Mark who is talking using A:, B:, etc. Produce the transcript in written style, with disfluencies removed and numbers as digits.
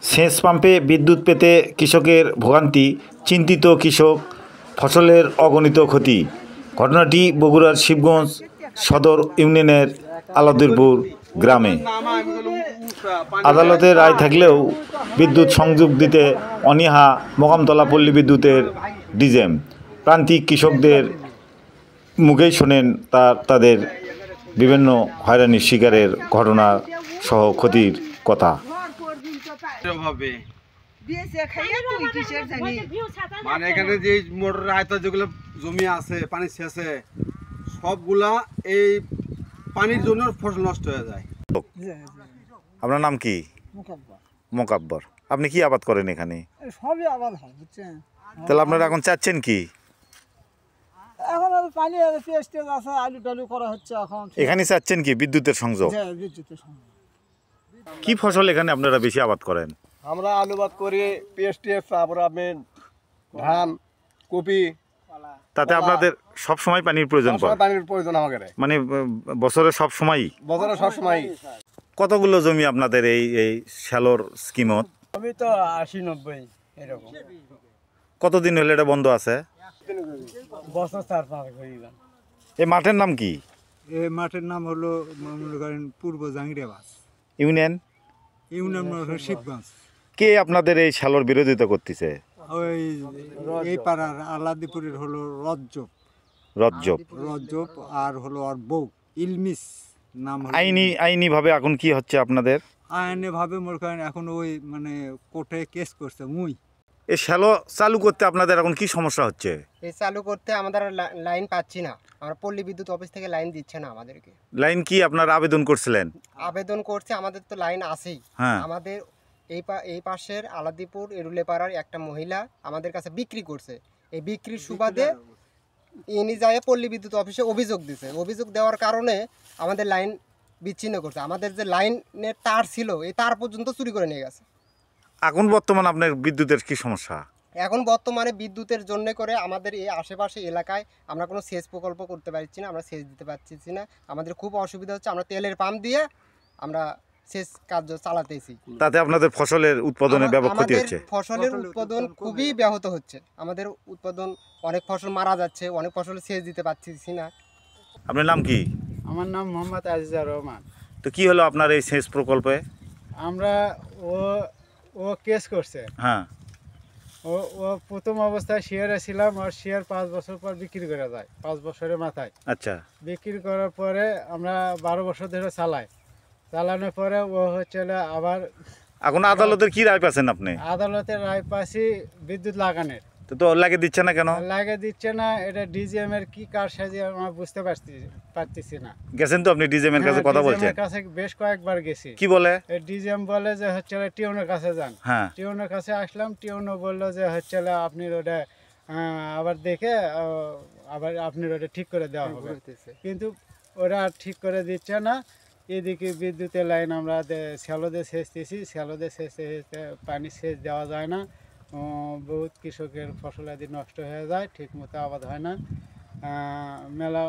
A: সেচ পাম্পে বিদ্যুৎ পেতে কৃষকের ভোগান্তি, চিন্তিত কৃষক, ফসলের অগণিত ক্ষতি। ঘটনাটি বগুড়ার শিবগঞ্জ সদর ইউনিয়নের আলাদিপুর গ্রামে। আদালতের রায় থাকলেও বিদ্যুৎ সংযোগ দিতে অনীহা মোকামতলা পল্লী বিদ্যুতের ডিজেম। প্রান্তিক কৃষকদের মুখেই শোনেন তাদের বিভিন্ন হয়রানির শিকারের ঘটনা সহ ক্ষতির কথা।
B: মানে এখানে যে মোটরের আয়তা যেগুলো জমি আছে পানি শেষে সবগুলা এই পানির জন্য ফসল নষ্ট হয়ে যায়।
A: আপনার নাম কি? মোকাব্বর। আপনি কি আবাদ করেন এখানে?
C: সবই আবাদ হয়, বুঝছেন?
A: তাহলে আপনারা এখন চাচ্ছেন কি?
C: এখন পানি পেঁয়াজ টেজ আছে, আলু টালু করা হচ্ছে। এখন
A: এখানে চাচ্ছেন কি বিদ্যুতের সংযোগ?
C: বিদ্যুতের সংযোগ।
A: কি ফসল এখানে আপনারা বেশি আবাদ করেন?
B: আমরা আলুবাদ করি, পেঁয়াজ টেজ, তারপরে আপনি ধান, কপি।
A: তাতে আপনাদের সব সময় পানির প্রয়োজন পড়ে?
B: পানির প্রয়োজন আমাদের,
A: মানে বছরে সব সময়ই?
B: বছরে সব সময়।
A: কতগুলো জমি আপনাদের এই শ্যালোর স্কিমত?
C: আমি তো 80-90 এরকম।
A: কতদিন হলে এটা বন্ধ আছে?
C: বছর 4-5 হয়ে গেল।
A: এই মাঠের নাম কি?
C: এই মাঠের নাম হলো মনে করেন পূর্ব জাঙ্গিরাবাস
A: ইউনিয়ন।
C: শিবগঞ্জ।
A: কে আপনাদের এই শ্যালোর বিরোধিতা করতেছে?
C: ওই এই পাড়ার আলাদিপুরের হলো রজ্জব। আর হলো আর বউ ইলমিস নাম।
A: আইনি ভাবে এখন কি হচ্ছে আপনাদের?
C: আইনি ভাবে মনে করেন এখন ওই মানে কোর্টে কেস করছে।
A: এই শ্যালো চালু করতে আপনাদের এখন কি সমস্যা হচ্ছে?
D: এই চালু করতে আমাদের লাইন পাচ্ছি না। আমরা পল্লী বিদ্যুৎ অফিস থেকে লাইন দিচ্ছে না আমাদেরকে।
A: লাইন কি আপনারা আবেদন করছিলেন?
D: আবেদন করছে, আমাদের তো লাইন আছেই। আমাদের এই পাশের আলাদিপুর এরুলেপাড়ার একটা মহিলা আমাদের কাছে বিক্রি করছে। এই বিক্রির সুবাদে ইনি যায় পল্লী বিদ্যুৎ অফিসে অভিযোগ দিছে। অভিযোগ দেওয়ার কারণে আমাদের লাইন বিচ্ছিন্ন করছে। আমাদের যে লাইনের তার ছিল এই তার পর্যন্ত চুরি করে নিয়ে গেছে।
A: এখন বর্তমান আপনার বিদ্যুতের কি সমস্যা?
D: এখন বর্তমানে বিদ্যুতের জন্য করে আমাদের এই আশেপাশে এলাকায় আমরা কোনো সেচ প্রকল্প করতে পারছি না, আমরা সেচ দিতে পারছি না। আমাদের খুব অসুবিধা হচ্ছে। আমরা তেলের পাম্প দিয়ে আমরা সেচ কার্য চালাতেছি।
A: তাতে আপনাদের ফসলের উৎপাদনে ব্যাপক ক্ষতি হচ্ছে?
D: ফসলের উৎপাদন খুবই ব্যাহত হচ্ছে। আমাদের উৎপাদন, অনেক ফসল মারা যাচ্ছে, অনেক ফসল সেচ দিতে পারছি না।
A: আপনার নাম কি?
C: আমার নাম মোহাম্মদ আজিজুর রহমান।
A: তো কি হলো আপনার এই সেচ প্রকল্পে?
C: আমরা ও কেস করছে। ও প্রথম অবস্থায় শেয়ারে ছিলাম। আর শেয়ার 5 বছর পর বিক্রি করে যায়, 5 বছরের মাথায়।
A: আচ্ছা।
C: বিক্রি করার পরে আমরা 12 বছর ধরে চালানোর পরে ও হচ্ছে আবার
A: এখন আদালতের কি রায় পাচ্ছেন আপনি?
C: আদালতের রায় পাচ্ছি বিদ্যুৎ লাগানোর।
A: তো লাগিয়ে দিচ্ছে না কেন?
C: লাগিয়ে দিচ্ছে না, এটা ডিজিএম এর কি কার সাজে আমরা বুঝতে পারতেছি না।
A: গেছেন তো আপনি ডিজিএম এর কাছে কথা বলছেন?
C: কাছে বেশ কয়েকবার গেছি।
A: কি বলে?
C: ডিজিএম বলে যে হচ্ছে টিউনের কাছে যান। টিউনের কাছে আসলাম, টিউনও বললো যে হচ্ছে আপনি ওটা আবার দেখে আবার আপনি ওটা ঠিক করে দেওয়া হবে। কিন্তু ওরা ঠিক করে দিচ্ছে না। এদিকে বিদ্যুতের লাইন আমরা শ্যালোতে সেচতেছি, শ্যালোতে সেচতে পানি সেচ দেওয়া যায় না। বহুত কৃষকের ফসল আদি নষ্ট হয়ে যায়, ঠিক মতো আবাদ হয় না। মেলা